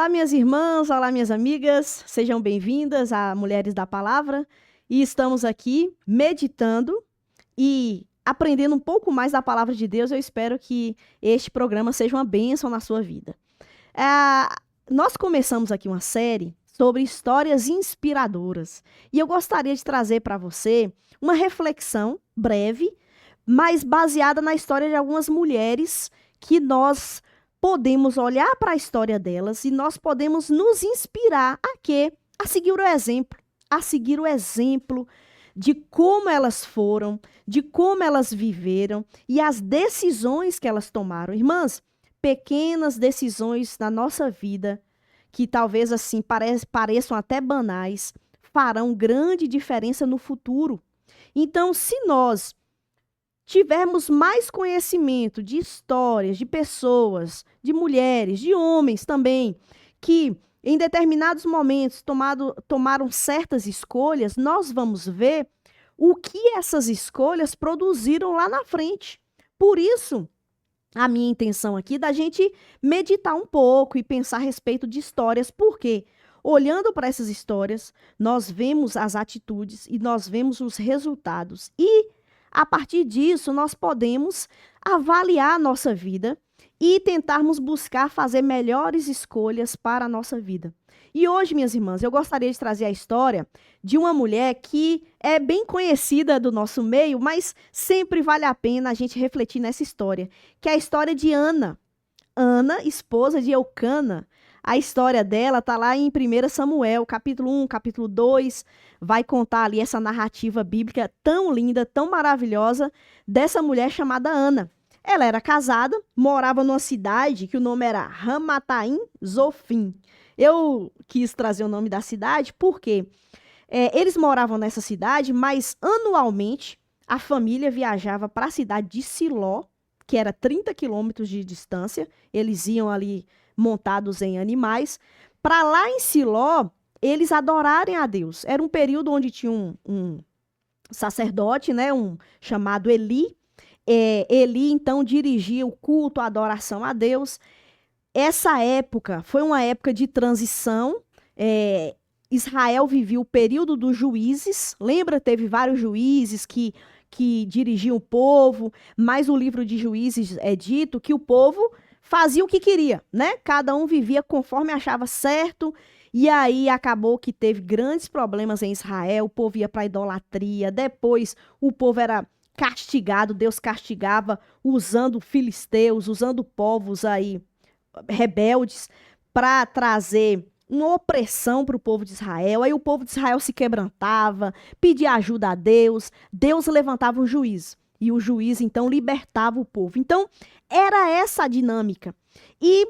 Olá, minhas irmãs, olá, minhas amigas, sejam bem-vindas a Mulheres da Palavra. E estamos aqui meditando e aprendendo um pouco mais da Palavra de Deus. Eu espero que este programa seja uma bênção na sua vida. Nós começamos aqui uma série sobre histórias inspiradoras e eu gostaria de trazer para você uma reflexão breve, mas baseada na história de algumas mulheres que nós podemos olhar para a história delas e nós podemos nos inspirar a quê? A seguir o exemplo, a seguir o exemplo de como elas foram, de como elas viveram e as decisões que elas tomaram. Irmãs, pequenas decisões na nossa vida, que talvez assim pareçam até banais, farão grande diferença no futuro. Então, se nós tivermos mais conhecimento de histórias, de pessoas, de mulheres, de homens também, que em determinados momentos tomaram certas escolhas, nós vamos ver o que essas escolhas produziram lá na frente. Por isso, a minha intenção aqui é da gente meditar um pouco e pensar a respeito de histórias, porque olhando para essas histórias, nós vemos as atitudes e nós vemos os resultados. E a partir disso, nós podemos avaliar a nossa vida e tentarmos buscar fazer melhores escolhas para a nossa vida. E hoje, minhas irmãs, eu gostaria de trazer a história de uma mulher que é bem conhecida do nosso meio, mas sempre vale a pena a gente refletir nessa história, que é a história de Ana. Ana, esposa de Eucana. A história dela está lá em 1 Samuel, capítulo 1, capítulo 2, vai contar ali essa narrativa bíblica tão linda, tão maravilhosa, dessa mulher chamada Ana. Ela era casada, morava numa cidade que o nome era Ramataim Zofim. Eu quis trazer o nome da cidade porque eles moravam nessa cidade, mas anualmente a família viajava para a cidade de Siló, que era 30 quilômetros de distância. Eles iam ali montados em animais, para lá em Siló, eles adorarem a Deus. Era um período onde tinha um sacerdote, né, chamado Eli. Eli, então, dirigia o culto, a adoração a Deus. Essa época foi uma época de transição. Israel vivia o período dos juízes. Lembra? Teve vários juízes que dirigiam o povo, mas o livro de Juízes é dito que o povo fazia o que queria, né? Cada um vivia conforme achava certo, e aí acabou que teve grandes problemas em Israel, o povo ia para a idolatria, depois o povo era castigado, Deus castigava usando filisteus, usando povos aí rebeldes para trazer uma opressão para o povo de Israel. Aí o povo de Israel se quebrantava, pedia ajuda a Deus, Deus levantava um juiz. E o juiz, então, libertava o povo. Então, era essa a dinâmica. E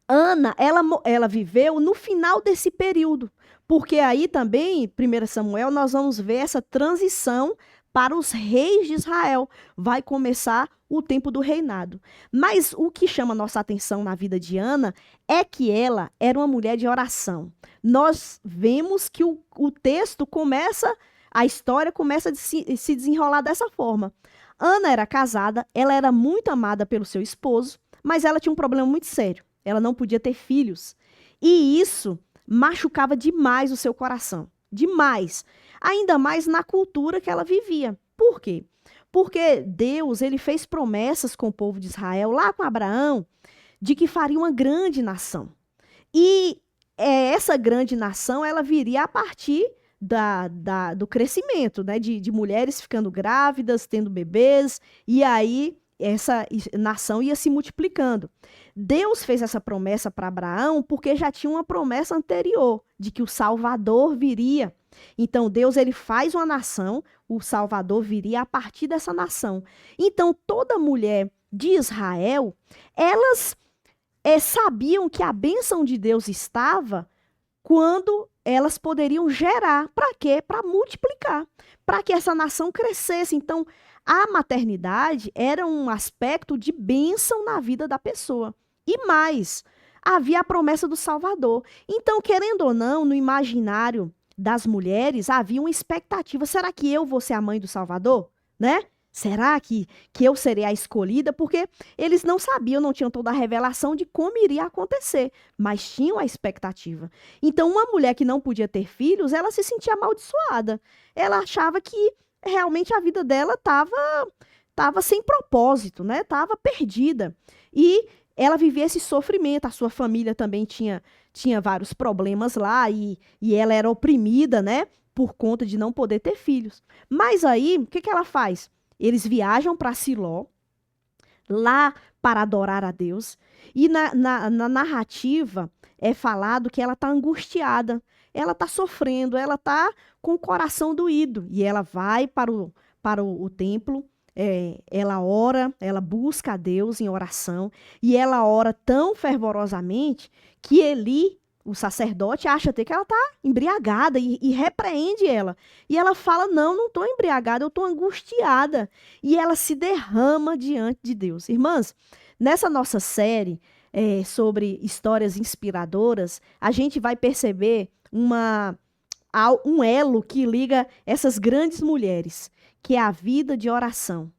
Ana, ela viveu no final desse período. Porque aí também, 1 Samuel, nós vamos ver essa transição para os reis de Israel. Vai começar o tempo do reinado. Mas o que chama nossa atenção na vida de Ana é que ela era uma mulher de oração. Nós vemos que o texto começa... A história começa a se desenrolar dessa forma. Ana era casada, ela era muito amada pelo seu esposo, mas ela tinha um problema muito sério. Ela não podia ter filhos. E isso machucava demais o seu coração. Demais. Ainda mais na cultura que ela vivia. Por quê? Porque Deus, ele fez promessas com o povo de Israel, lá com Abraão, de que faria uma grande nação. E essa grande nação, ela viria a partir do crescimento, né? De mulheres ficando grávidas, tendo bebês, e aí essa nação ia se multiplicando. Deus fez essa promessa para Abraão porque já tinha uma promessa anterior de que o Salvador viria. Então Deus, ele faz uma nação, o Salvador viria a partir dessa nação. Então toda mulher de Israel, elas sabiam que a bênção de Deus estava quando elas poderiam gerar. Para quê? Para multiplicar, para que essa nação crescesse. Então, a maternidade era um aspecto de bênção na vida da pessoa. E mais, havia a promessa do Salvador. Então, querendo ou não, no imaginário das mulheres, havia uma expectativa. Será que eu vou ser a mãe do Salvador? Né? Será que eu serei a escolhida? Porque eles não sabiam, não tinham toda a revelação de como iria acontecer, mas tinham a expectativa. Então, uma mulher que não podia ter filhos, ela se sentia amaldiçoada. Ela achava que realmente a vida dela estava sem propósito, né? Estava perdida. E ela vivia esse sofrimento. A sua família também tinha vários problemas lá e ela era oprimida, né? Por conta de não poder ter filhos. Mas aí, o que que ela faz? Eles viajam para Siló, lá para adorar a Deus, e na narrativa é falado que ela está angustiada, ela está sofrendo, ela está com o coração doído, e ela vai para o templo, ela ora, ela busca a Deus em oração, e ela ora tão fervorosamente que Eli, o sacerdote, acha até que ela está embriagada e repreende ela. E ela fala: não, não estou embriagada, eu estou angustiada. E ela se derrama diante de Deus. Irmãs, nessa nossa série sobre histórias inspiradoras, a gente vai perceber um elo que liga essas grandes mulheres, que é a vida de oração.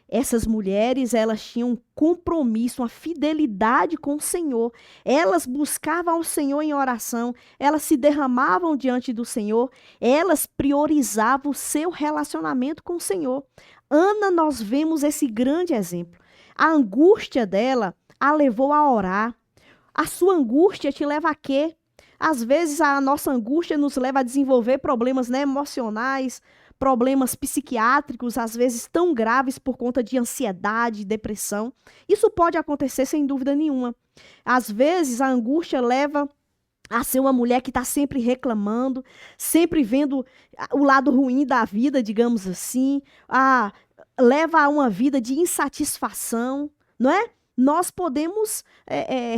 Essas mulheres, elas tinham um compromisso, uma fidelidade com o Senhor. Elas buscavam o Senhor em oração, elas se derramavam diante do Senhor, elas priorizavam o seu relacionamento com o Senhor. Ana, nós vemos esse grande exemplo. A angústia dela a levou a orar. A sua angústia te leva a quê? Às vezes a nossa angústia nos leva a desenvolver problemas, né, emocionais, problemas psiquiátricos, às vezes tão graves por conta de ansiedade, depressão. Isso pode acontecer sem dúvida nenhuma. Às vezes a angústia leva a ser uma mulher que está sempre reclamando, sempre vendo o lado ruim da vida, digamos assim, leva a uma vida de insatisfação, não é? Nós podemos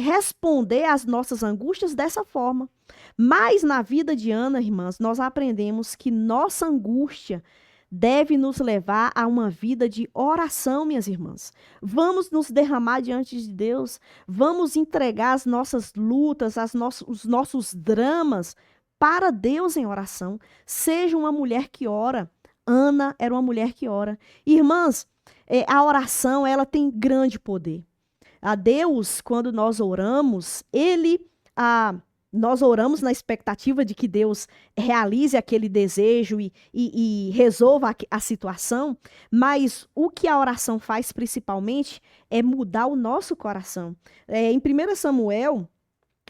responder às nossas angústias dessa forma. Mas na vida de Ana, irmãs, nós aprendemos que nossa angústia deve nos levar a uma vida de oração, minhas irmãs. Vamos nos derramar diante de Deus, vamos entregar as nossas lutas, os nossos dramas para Deus em oração. Seja uma mulher que ora. Ana era uma mulher que ora. Irmãs, a oração, ela tem grande poder. A Deus, quando nós oramos, nós oramos na expectativa de que Deus realize aquele desejo e resolva a situação, mas o que a oração faz principalmente é mudar o nosso coração. Em 1 Samuel,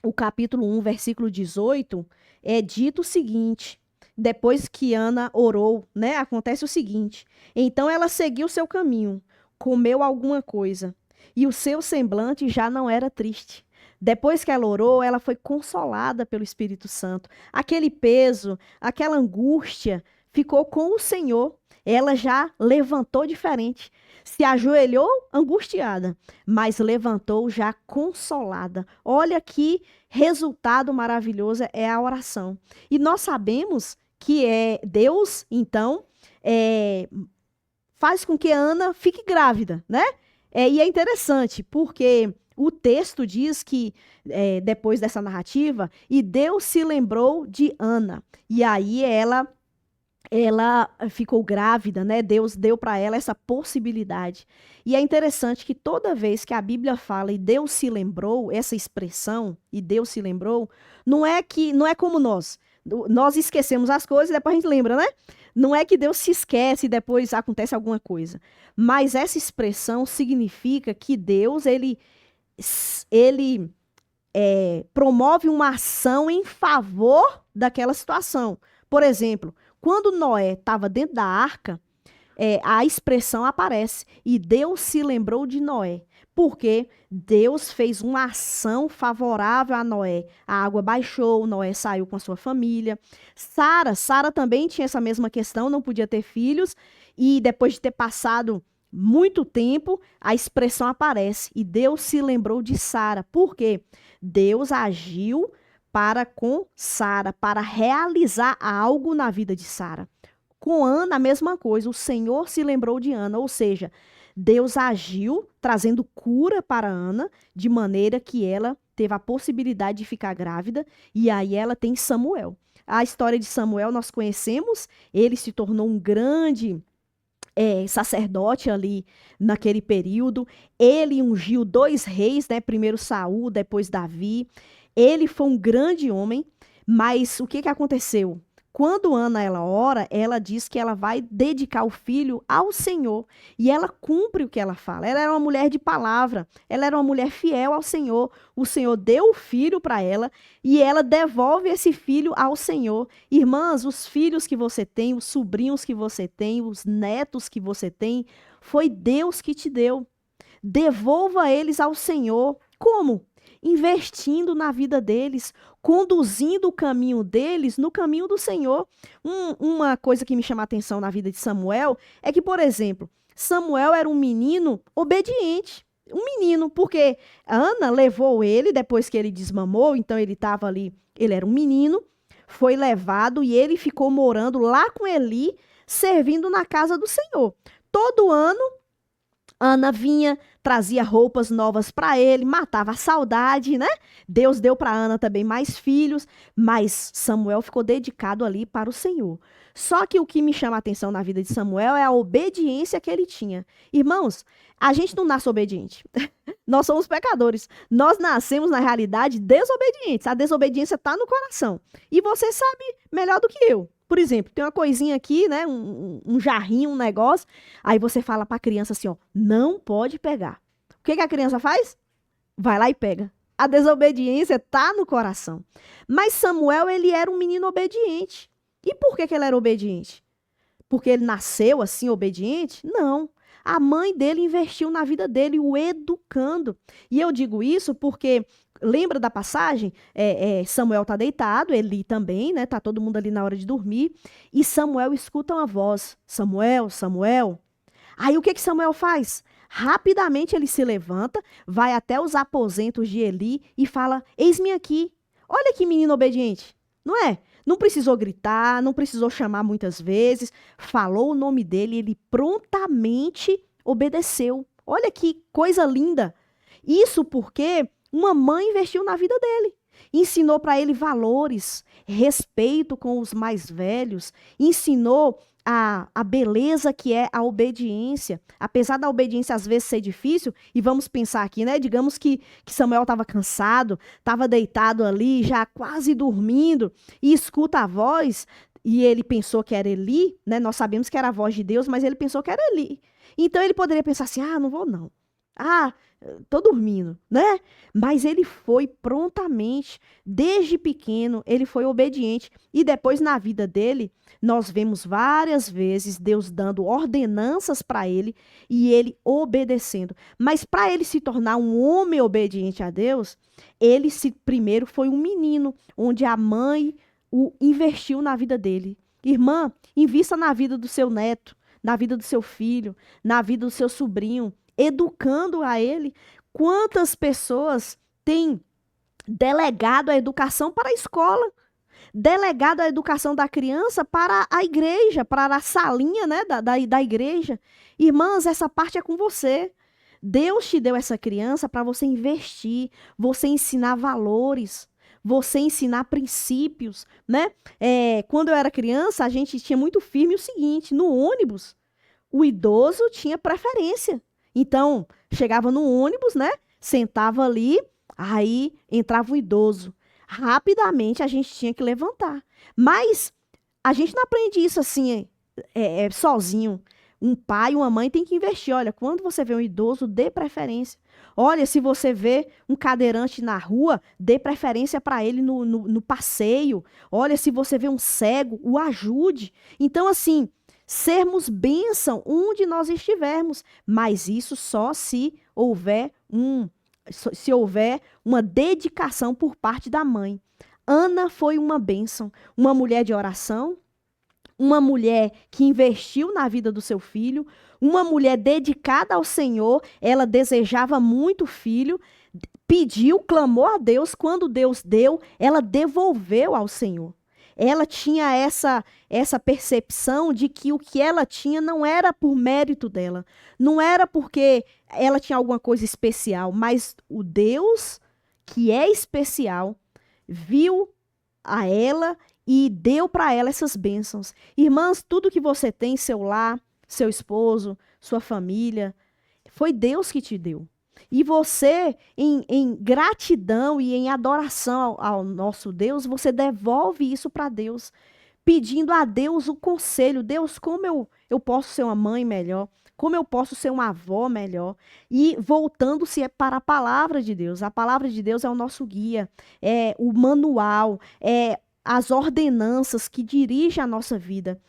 o capítulo 1, versículo 18, é dito o seguinte: depois que Ana orou, né, acontece o seguinte: então ela seguiu seu caminho, comeu alguma coisa, e o seu semblante já não era triste. Depois que ela orou, ela foi consolada pelo Espírito Santo. Aquele peso, aquela angústia ficou com o Senhor. Ela já levantou diferente. Se ajoelhou angustiada, mas levantou já consolada. Olha que resultado maravilhoso é a oração. E nós sabemos que Deus, então, faz com que Ana fique grávida, né? E é interessante, porque o texto diz que, depois dessa narrativa, e Deus se lembrou de Ana. E aí ela ficou grávida, né? Deus deu para ela essa possibilidade. E é interessante que toda vez que a Bíblia fala e Deus se lembrou, essa expressão, e Deus se lembrou, não é como nós esquecemos as coisas e depois a gente lembra, né? Não é que Deus se esquece e depois acontece alguma coisa. Mas essa expressão significa que Deus, ele promove uma ação em favor daquela situação. Por exemplo, quando Noé estava dentro da arca, a expressão aparece, e Deus se lembrou de Noé, porque Deus fez uma ação favorável a Noé. A água baixou, Noé saiu com a sua família. Sara também tinha essa mesma questão, não podia ter filhos, e depois de ter passado muito tempo, a expressão aparece, e Deus se lembrou de Sara. Por quê? Deus agiu para com Sara, para realizar algo na vida de Sara. Com Ana, a mesma coisa, o Senhor se lembrou de Ana, ou seja, Deus agiu trazendo cura para Ana, de maneira que ela teve a possibilidade de ficar grávida, e aí ela tem Samuel. A história de Samuel nós conhecemos, ele se tornou um grande sacerdote ali naquele período. Ele ungiu 2 reis, né? Primeiro Saul, depois Davi. Ele foi um grande homem, mas o que que aconteceu? Quando Ana ela ora, ela diz que ela vai dedicar o filho ao Senhor e ela cumpre o que ela fala. Ela era uma mulher de palavra, ela era uma mulher fiel ao Senhor. O Senhor deu o filho para ela e ela devolve esse filho ao Senhor. Irmãs, os filhos que você tem, os sobrinhos que você tem, os netos que você tem, foi Deus que te deu. Devolva eles ao Senhor. Como? Investindo na vida deles, conduzindo o caminho deles no caminho do Senhor. Uma coisa que me chama a atenção na vida de Samuel é que, por exemplo, Samuel era um menino obediente. Um menino, porque Ana levou ele depois que ele desmamou, então ele estava ali, ele era um menino, foi levado e ele ficou morando lá com Eli, servindo na casa do Senhor. Todo ano Ana vinha, trazia roupas novas para ele, matava a saudade, né? Deus deu para Ana também mais filhos, mas Samuel ficou dedicado ali para o Senhor. Só que o que me chama a atenção na vida de Samuel é a obediência que ele tinha. Irmãos, a gente não nasce obediente. Nós somos pecadores. Nós nascemos, na realidade, desobedientes. A desobediência está no coração. E você sabe melhor do que eu. Por exemplo, tem uma coisinha aqui, né? Um jarrinho, um negócio. Aí você fala para a criança assim, ó, não pode pegar. O que que a criança faz? Vai lá e pega. A desobediência está no coração. Mas Samuel, ele era um menino obediente. E por que que ele era obediente? Porque ele nasceu assim, obediente? Não. A mãe dele investiu na vida dele, o educando. E eu digo isso porque, lembra da passagem? Samuel está deitado, Eli também, né? Tá todo mundo ali na hora de dormir. E Samuel escuta uma voz. Samuel, Samuel. Aí o que que Samuel faz? Rapidamente ele se levanta, vai até os aposentos de Eli e fala, eis-me aqui. Olha que menino obediente, não é? Não precisou gritar, não precisou chamar muitas vezes, falou o nome dele e ele prontamente obedeceu. Olha que coisa linda. Isso porque uma mãe investiu na vida dele. Ensinou para ele valores, respeito com os mais velhos, ensinou a beleza que é a obediência. Apesar da obediência às vezes ser difícil, e vamos pensar aqui, né? Digamos que Samuel estava cansado, estava deitado ali, já quase dormindo, e escuta a voz, e ele pensou que era Eli, né? Nós sabemos que era a voz de Deus, mas ele pensou que era Eli. Então ele poderia pensar assim: ah, não vou não. Ah, tô dormindo, né? Mas ele foi prontamente, desde pequeno, ele foi obediente. E depois na vida dele, nós vemos várias vezes Deus dando ordenanças para ele e ele obedecendo. Mas para ele se tornar um homem obediente a Deus, primeiro foi um menino, onde a mãe o investiu na vida dele. Irmã, invista na vida do seu neto, na vida do seu filho, na vida do seu sobrinho, educando a ele. Quantas pessoas têm delegado a educação para a escola, delegado a educação da criança para a igreja, para a salinha, né, da igreja. Irmãs, essa parte é com você. Deus te deu essa criança para você investir, você ensinar valores, você ensinar princípios, né? Quando eu era criança, a gente tinha muito firme o seguinte: no ônibus, o idoso tinha preferência. Então, chegava no ônibus, né? Sentava ali, aí entrava o idoso. Rapidamente a gente tinha que levantar. Mas a gente não aprende isso assim, sozinho. Um pai, uma mãe tem que investir. Olha, quando você vê um idoso, dê preferência. Olha, se você vê um cadeirante na rua, dê preferência para ele no passeio. Olha, se você vê um cego, o ajude. Então, assim, sermos bênção onde nós estivermos, mas isso só se houver uma dedicação por parte da mãe. Ana foi uma bênção, uma mulher de oração, uma mulher que investiu na vida do seu filho, uma mulher dedicada ao Senhor. Ela desejava muito filho, pediu, clamou a Deus. Quando Deus deu, ela devolveu ao Senhor. Ela tinha essa percepção de que o que ela tinha não era por mérito dela, não era porque ela tinha alguma coisa especial, mas o Deus que é especial viu a ela e deu para ela essas bênçãos. Irmãs, tudo que você tem, seu lar, seu esposo, sua família. Foi Deus que te deu. E você, em gratidão e em adoração ao nosso Deus, você devolve isso para Deus, pedindo a Deus o conselho. Deus, como eu posso ser uma mãe melhor? Como eu posso ser uma avó melhor? E voltando-se para a palavra de Deus. A palavra de Deus é o nosso guia, é o manual, é as ordenanças que dirigem a nossa vida.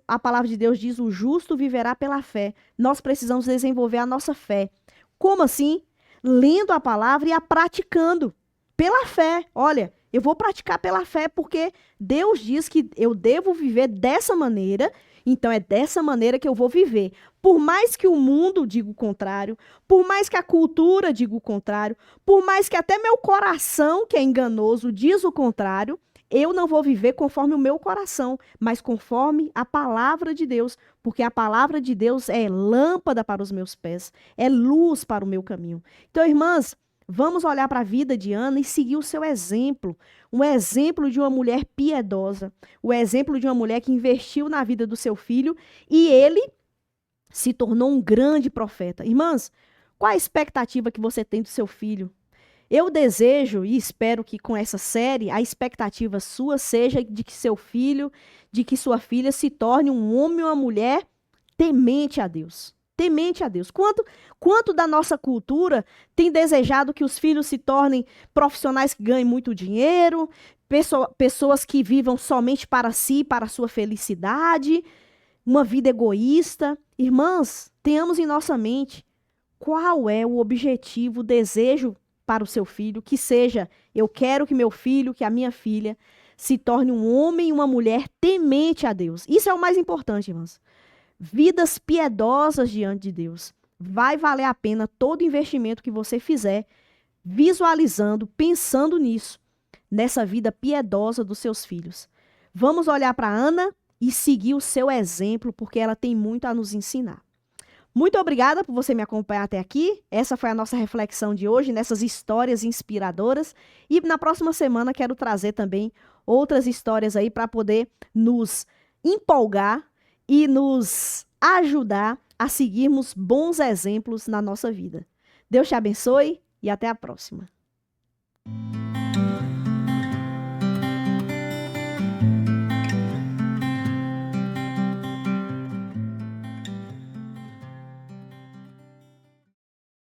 A palavra de Deus diz: o justo viverá pela fé. Nós precisamos desenvolver a nossa fé. Como assim? Lendo a palavra e a praticando. Pela fé. Olha, eu vou praticar pela fé porque Deus diz que eu devo viver dessa maneira, então é dessa maneira que eu vou viver. Por mais que o mundo diga o contrário, por mais que a cultura diga o contrário, por mais que até meu coração, que é enganoso, diz o contrário, eu não vou viver conforme o meu coração, mas conforme a palavra de Deus, porque a palavra de Deus é lâmpada para os meus pés, é luz para o meu caminho. Então, irmãs, vamos olhar para a vida de Ana e seguir o seu exemplo. Um exemplo de uma mulher piedosa, o exemplo de uma mulher que investiu na vida do seu filho e ele se tornou um grande profeta. Irmãs, qual a expectativa que você tem do seu filho? Eu desejo e espero que com essa série a expectativa sua seja de que seu filho, de que sua filha se torne um homem ou uma mulher temente a Deus. Temente a Deus. Quanto da nossa cultura tem desejado que os filhos se tornem profissionais que ganhem muito dinheiro, pessoas que vivam somente para si, para a sua felicidade, uma vida egoísta. Irmãs, tenhamos em nossa mente qual é o objetivo, o desejo para o seu filho, que seja: eu quero que meu filho, que a minha filha se torne um homem e uma mulher temente a Deus. Isso é o mais importante, irmãs. Vidas piedosas diante de Deus. Vai valer a pena todo investimento que você fizer, visualizando, pensando nisso, nessa vida piedosa dos seus filhos. Vamos olhar para Ana e seguir o seu exemplo, porque ela tem muito a nos ensinar. Muito obrigada por você me acompanhar até aqui. Essa foi a nossa reflexão de hoje, nessas histórias inspiradoras. E na próxima semana quero trazer também outras histórias aí para poder nos empolgar e nos ajudar a seguirmos bons exemplos na nossa vida. Deus te abençoe e até a próxima.